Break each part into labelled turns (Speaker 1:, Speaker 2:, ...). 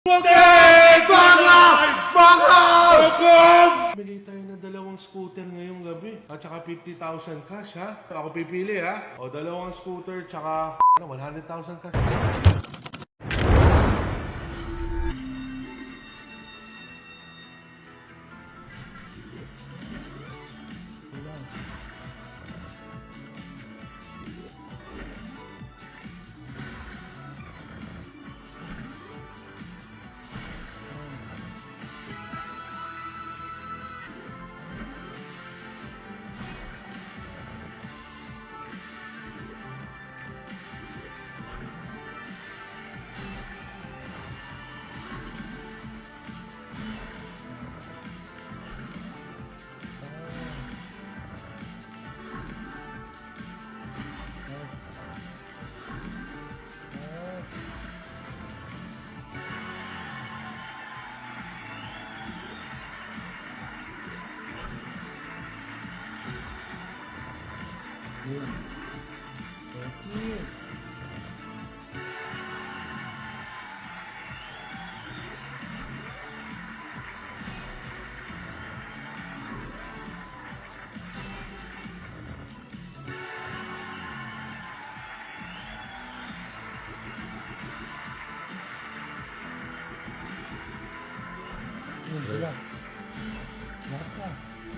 Speaker 1: Bigay tayo ng dalawang scooter ngayong gabi at saka 50,000 cash ha. Ako pipili ha. O dalawang scooter tsaka 100,000 cash.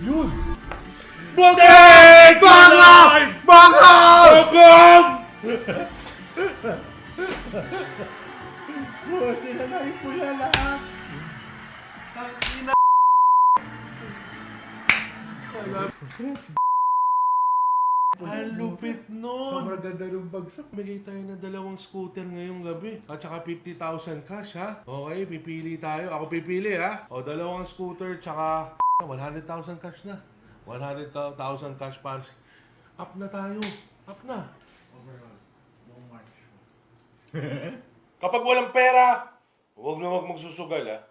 Speaker 1: Yun! Bugay! Bangag! Bangag! Buti na naipula lahat. Ang lupit nun!
Speaker 2: Sobrang ganda ng bagsak.
Speaker 1: Bigay tayo ng dalawang scooter ngayong gabi at saka 50,000 cash ha. Okay, pipili tayo. Ako pipili ha. O dalawang scooter tsaka 100,000 cash na. 100,000 cash para up na tayo. Up na.
Speaker 2: Overall, no march.
Speaker 1: Kapag walang pera, huwag na huwag magsusugal ha.